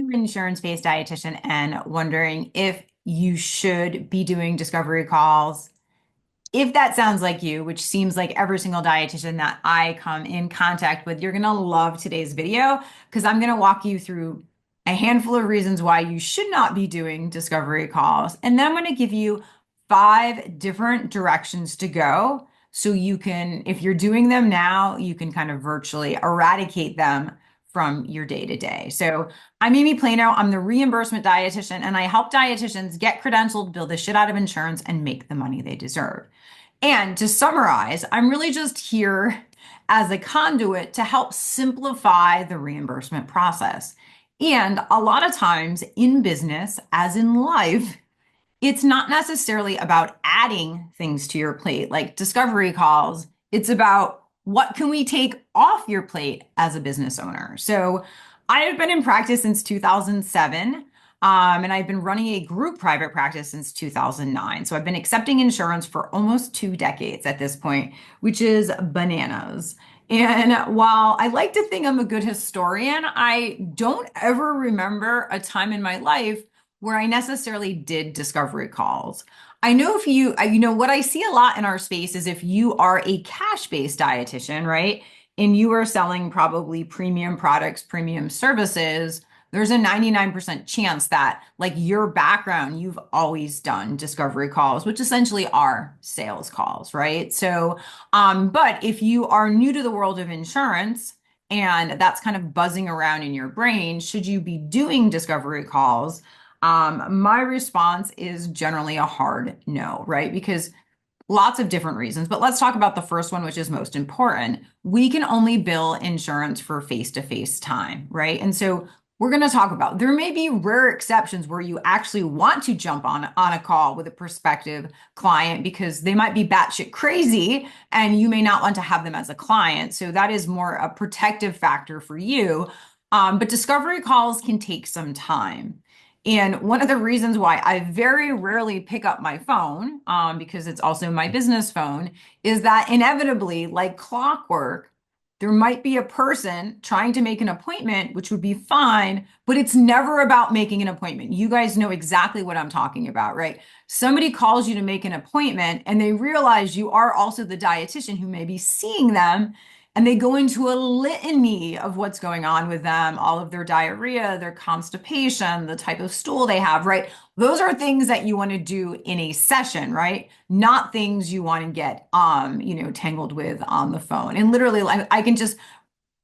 new insurance-based dietitian and wondering if you should be doing discovery calls. If that sounds like you, which seems like every single dietitian that I come in contact with, you're going to love today's video because I'm going to walk you through a handful of reasons why you should not be doing discovery calls. And then I'm going to give you 5 different directions to go. So you can, if you're doing them now, you can kind of virtually eradicate them from your day to day. So I'm Amy Plano. I'm the reimbursement dietitian, and I help dietitians get credentialed, build the shit out of insurance, and make the money they deserve. And to summarize, I'm really just here as a conduit to help simplify the reimbursement process. And a lot of times in business, as in life, it's not necessarily about adding things to your plate like discovery calls. It's about what can we take off your plate as a business owner. So I have been in practice since 2007. And I've been running a group private practice since 2009. So I've been accepting insurance for almost 2 decades at this point, which is bananas. And while I like to think I'm a good historian, I don't ever remember a time in my life where I necessarily did discovery calls. I know if what I see a lot in our space is if you are a cash-based dietitian, right? And you are selling probably premium products, premium services, there's a 99% chance that, like your background, you've always done discovery calls, which essentially are sales calls, right? So, but if you are new to the world of insurance and that's kind of buzzing around in your brain, should you be doing discovery calls? My response is generally a hard no, right? Because lots of different reasons, but let's talk about the first one, which is most important. We can only bill insurance for face-to-face time, right? And so we're going to talk about there may be rare exceptions where you actually want to jump on a call with a prospective client because they might be batshit crazy and you may not want to have them as a client. So that is more a protective factor for you. But discovery calls can take some time. And one of the reasons why I very rarely pick up my phone, because it's also my business phone, is that inevitably, like clockwork, there might be a person trying to make an appointment, which would be fine, but it's never about making an appointment. You guys know exactly what I'm talking about, right? Somebody calls you to make an appointment and they realize you are also the dietitian who may be seeing them. And they go into a litany of what's going on with them, all of their diarrhea, their constipation, the type of stool they have, right? Those are things that you want to do in a session, right? Not things you want to get, tangled with on the phone. And literally, I can just,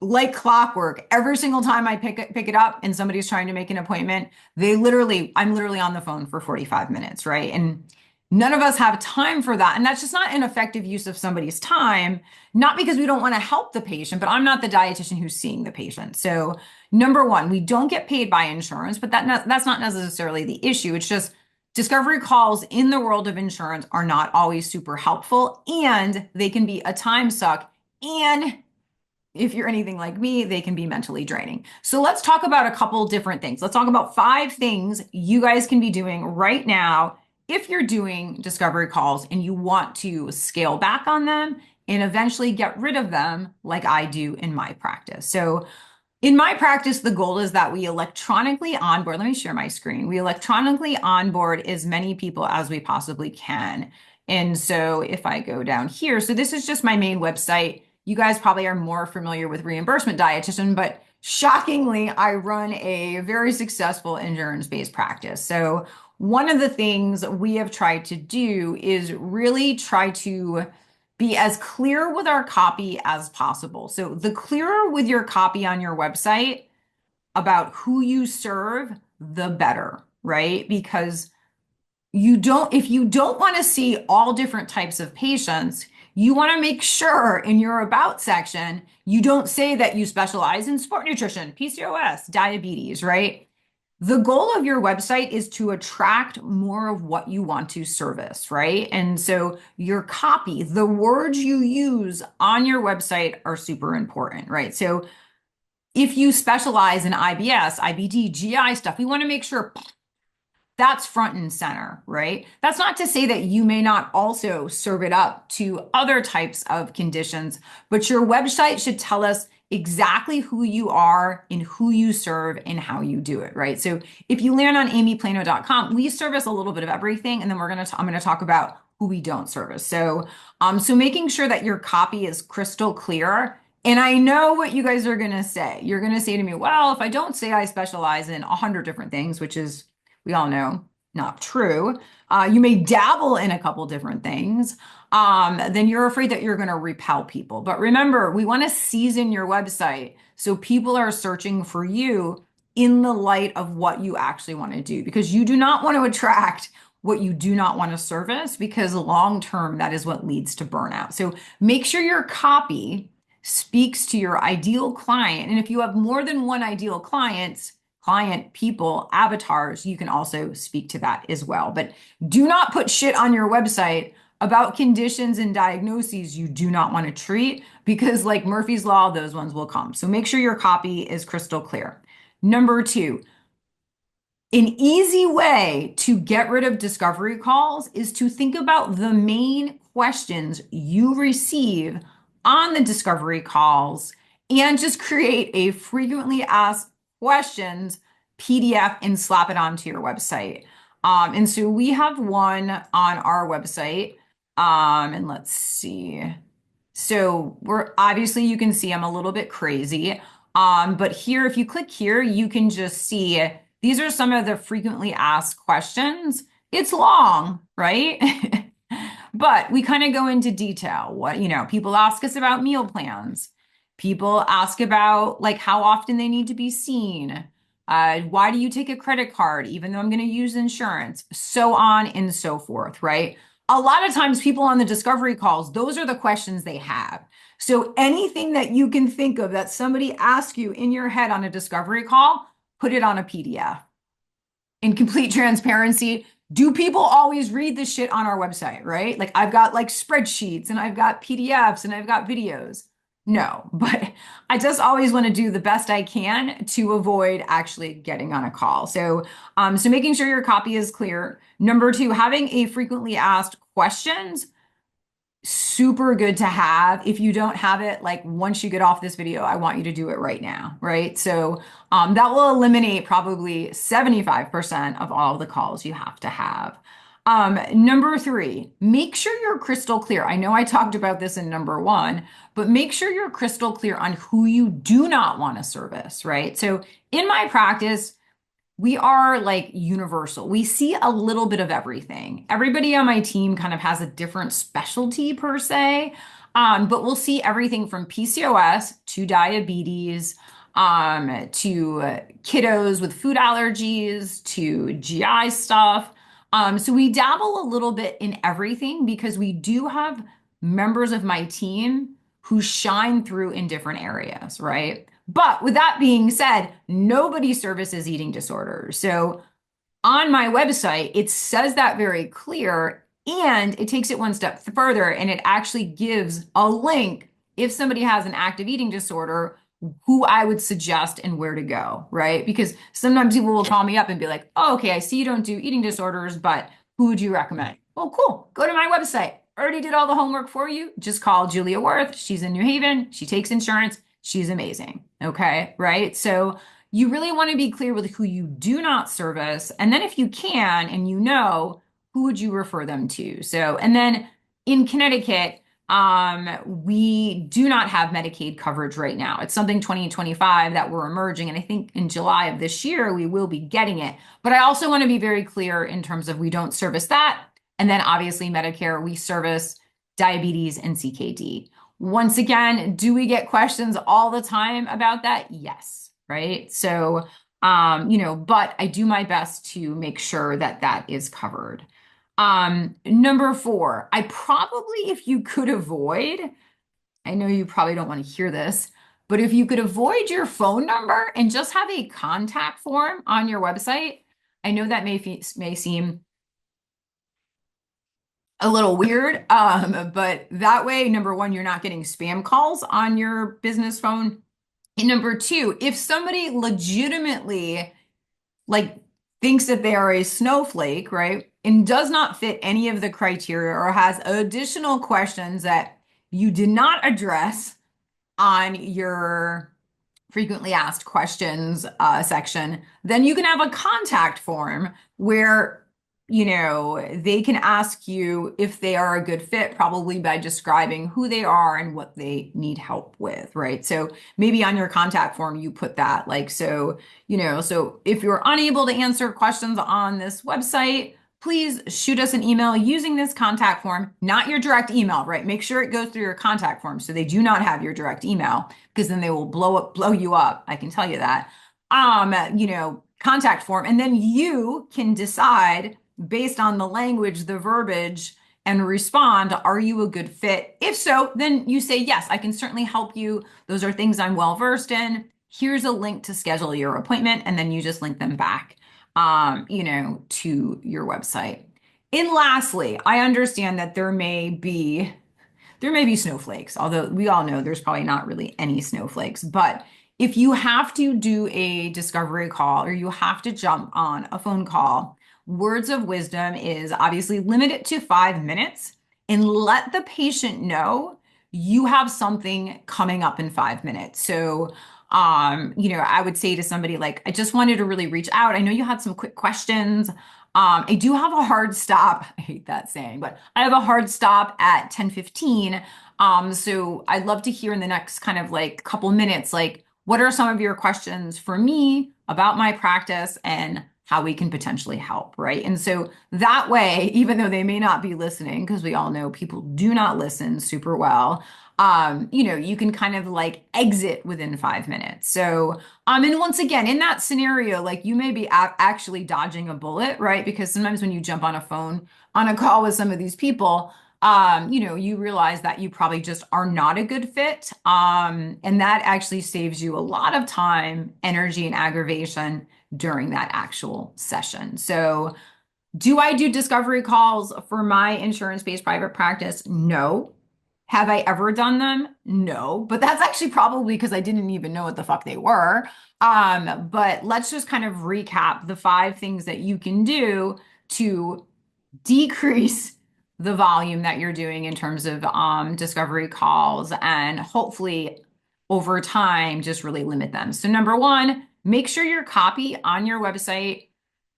like clockwork, every single time I pick it up and somebody's trying to make an appointment, I'm literally on the phone for 45 minutes, right? And none of us have time for that. And that's just not an effective use of somebody's time, not because we don't want to help the patient, but I'm not the dietitian who's seeing the patient. So number one, we don't get paid by insurance, but that's not necessarily the issue. It's just discovery calls in the world of insurance are not always super helpful, and they can be a time suck. And if you're anything like me, they can be mentally draining. So let's talk about a couple different things. Let's talk about 5 things you guys can be doing right now if you're doing discovery calls and you want to scale back on them and eventually get rid of them like I do in my practice. So in my practice, the goal is that we electronically onboard. Let me share my screen. We electronically onboard as many people as we possibly can. And so if I go down here, so this is just my main website. You guys probably are more familiar with Reimbursement Dietitian, but shockingly, I run a very successful insurance-based practice. So one of the things we have tried to do is really try to be as clear with our copy as possible. So the clearer with your copy on your website about who you serve, the better, right? Because if you don't want to see all different types of patients, you want to make sure in your about section, you don't say that you specialize in sport nutrition, PCOS, diabetes, right? The goal of your website is to attract more of what you want to service, right? And so your copy, the words you use on your website are super important, right? So if you specialize in IBS, IBD, GI stuff, we want to make sure that's front and center, right? That's not to say that you may not also serve it up to other types of conditions, but your website should tell us exactly who you are and who you serve and how you do it, right? So if you land on amyplano.com, we service a little bit of everything, and then I'm going to talk about who we don't service. So making sure that your copy is crystal clear. And I know what you guys are going to say. You're going to say to me, well, if I don't say I specialize in 100 different things, which is, we all know, not true. You may dabble in a couple different things. Then you're afraid that you're going to repel people. But remember, we want to season your website so people are searching for you in the light of what you actually want to do, because you do not want to attract what you do not want to service, because long term, that is what leads to burnout. So make sure your copy speaks to your ideal client. And if you have more than one ideal client, people, avatars, you can also speak to that as well. But do not put shit on your website about conditions and diagnoses you do not want to treat, because like Murphy's Law, those ones will come. So make sure your copy is crystal clear. Number two, an easy way to get rid of discovery calls is to think about the main questions you receive on the discovery calls and just create a frequently asked questions PDF and slap it onto your website. And so we have one on our website. And let's see. So we're obviously, you can see I'm a little bit crazy. But here, if you click here, you can just see these are some of the frequently asked questions. It's long, right? But we kind of go into detail. People ask us about meal plans. People ask about like how often they need to be seen. Why do you take a credit card, even though I'm going to use insurance? So on and so forth, right? A lot of times people on the discovery calls, those are the questions they have. So anything that you can think of that somebody asks you in your head on a discovery call, put it on a PDF. In complete transparency, do people always read the shit on our website, right? Like I've got like spreadsheets and I've got PDFs and I've got videos. No, but I just always want to do the best I can to avoid actually getting on a call. So making sure your copy is clear. Number two, having a frequently asked questions, super good to have. If you don't have it, like once you get off this video, I want you to do it right now, right? So that will eliminate probably 75% of all the calls you have to have. Number three, make sure you're crystal clear. I know I talked about this in number one, but make sure you're crystal clear on who you do not want to service, right? So in my practice, we are like universal. We see a little bit of everything. Everybody on my team kind of has a different specialty per se, but we'll see everything from PCOS to diabetes, to kiddos with food allergies, to GI stuff. So we dabble a little bit in everything because we do have members of my team who shine through in different areas, right? But with that being said, nobody services eating disorders. So on my website, it says that very clear, and it takes it one step further, and it actually gives a link if somebody has an active eating disorder, who I would suggest and where to go, right? Because sometimes people will call me up and be like, oh, okay, I see you don't do eating disorders, but who would you recommend? Well, cool. Go to my website. Already did all the homework for you. Just call Julia Worth. She's in New Haven. She takes insurance. She's amazing. Okay, right? So you really want to be clear with who you do not service. And then if you can and you know, who would you refer them to? So, and then in Connecticut, we do not have Medicaid coverage right now. It's something 2025 that we're emerging. And I think in July of this year, we will be getting it. But I also want to be very clear in terms of we don't service that. And then obviously Medicare, we service diabetes and CKD. Once again, do we get questions all the time about that? Yes, right? So, but I do my best to make sure that that is covered. Number four, if you could avoid, I know you probably don't want to hear this, but if you could avoid your phone number and just have a contact form on your website, I know that may seem a little weird, but that way, number one, you're not getting spam calls on your business phone. And number two, if somebody legitimately like thinks that they are a snowflake, right, and does not fit any of the criteria or has additional questions that you did not address, on your frequently asked questions section, then you can have a contact form where, they can ask you if they are a good fit, probably by describing who they are and what they need help with, right? So maybe on your contact form, you put that like, so if you're unable to answer questions on this website, please shoot us an email using this contact form, not your direct email, right? Make sure it goes through your contact form so they do not have your direct email because then they will blow you up. I can tell you that. Contact form. And then you can decide based on the language, the verbiage, and respond, are you a good fit? If so, then you say, yes, I can certainly help you. Those are things I'm well versed in. Here's a link to schedule your appointment. And then you just link them back, to your website. And lastly, I understand that there may be snowflakes, although we all know there's probably not really any snowflakes. But if you have to do a discovery call or you have to jump on a phone call, words of wisdom is obviously limit it to 5 minutes and let the patient know you have something coming up in 5 minutes. So, I would say to somebody like, I just wanted to really reach out. I know you had some quick questions. I do have a hard stop. I hate that saying, but I have a hard stop at 10:15. So I'd love to hear in the next kind of like couple minutes, like, what are some of your questions for me about my practice and how we can potentially help, right? And so that way, even though they may not be listening, because we all know people do not listen super well, you can kind of like exit within 5 minutes. So, and once again, in that scenario, like you may be actually dodging a bullet, right? Because sometimes when you jump on a phone on a call with some of these people, you realize that you probably just are not a good fit. And that actually saves you a lot of time, energy, and aggravation during that actual session. So, do I do discovery calls for my insurance-based private practice? No. Have I ever done them? No, but that's actually probably because I didn't even know what the fuck they were. But let's just kind of recap the 5 things that you can do to decrease the volume that you're doing in terms of discovery calls and hopefully over time just really limit them. So number one, make sure your copy on your website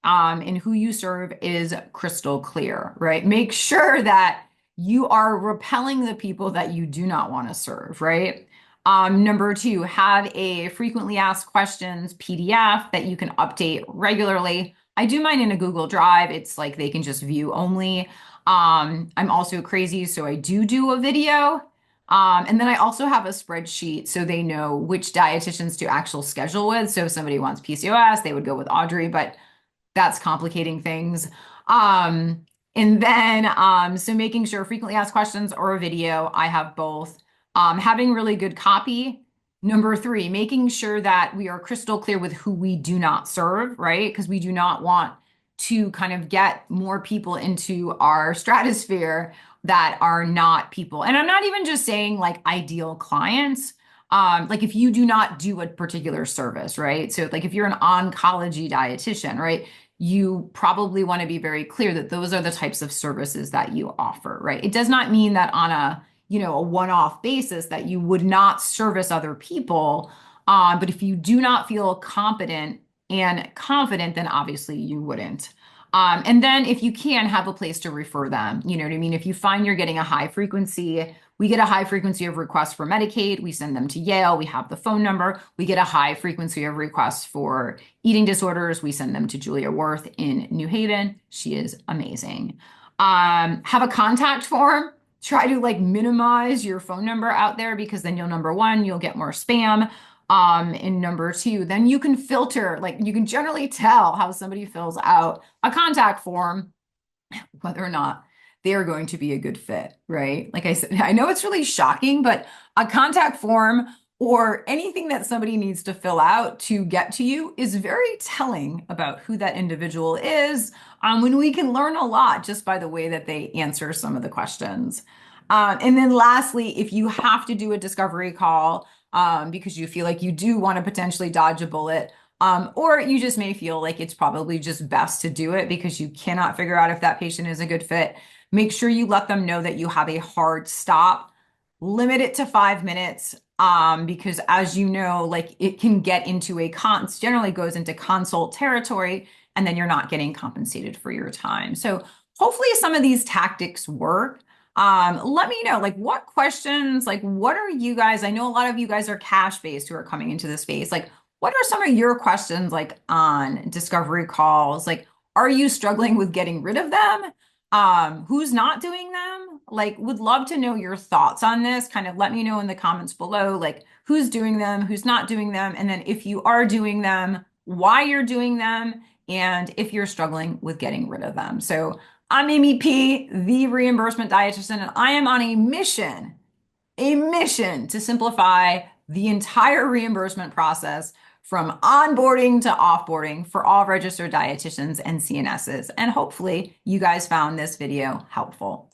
and who you serve is crystal clear, right? Make sure that you are repelling the people that you do not want to serve, right? Number two, have a frequently asked questions PDF that you can update regularly. I do mine in a Google Drive. It's like they can just view only. I'm also crazy, so I do a video. And then I also have a spreadsheet so they know which dietitians to actual schedule with. So if somebody wants PCOS, they would go with Audrey, but that's complicating things. And then, so making sure frequently asked questions or a video, I have both. Having really good copy. Number three, making sure that we are crystal clear with who we do not serve, right? Because we do not want to kind of get more people into our stratosphere that are not people. And I'm not even just saying like ideal clients. Like if you do not do a particular service, right? So like if you're an oncology dietitian, right? You probably want to be very clear that those are the types of services that you offer, right? It does not mean that on a one-off basis that you would not service other people. But if you do not feel competent and confident, then obviously you wouldn't. And then if you can have a place to refer them, you know what I mean? If you find you're getting a high frequency, we get a high frequency of requests for Medicaid, we send them to Yale, we have the phone number, we get a high frequency of requests for eating disorders, we send them to Julia Worth in New Haven. She is amazing. Have a contact form. Try to like minimize your phone number out there because then number one, you'll get more spam. And number two, then you can filter, like you can generally tell how somebody fills out a contact form, whether or not they are going to be a good fit, right? Like I said, I know it's really shocking, but a contact form or anything that somebody needs to fill out to get to you is very telling about who that individual is. When we can learn a lot just by the way that they answer some of the questions. And then lastly, if you have to do a discovery call because you feel like you do want to potentially dodge a bullet, or you just may feel like it's probably just best to do it because you cannot figure out if that patient is a good fit, make sure you let them know that you have a hard stop. Limit it to 5 minutes. because as you know, like it can get into generally goes into consult territory, and then you're not getting compensated for your time. So hopefully some of these tactics work. Let me know, like what questions, like what are you guys, I know a lot of you guys are cash based who are coming into the space. Like, what are some of your questions like on discovery calls? Like, are you struggling with getting rid of them? Who's not doing them? Like, would love to know your thoughts on this. Kind of let me know in the comments below, like who's doing them, who's not doing them, and then if you are doing them, why you're doing them, and if you're struggling with getting rid of them. So I'm Amy P, the reimbursement dietitian, and I am on a mission to simplify the entire reimbursement process from onboarding to offboarding for all registered dietitians and CNSs. And hopefully you guys found this video helpful.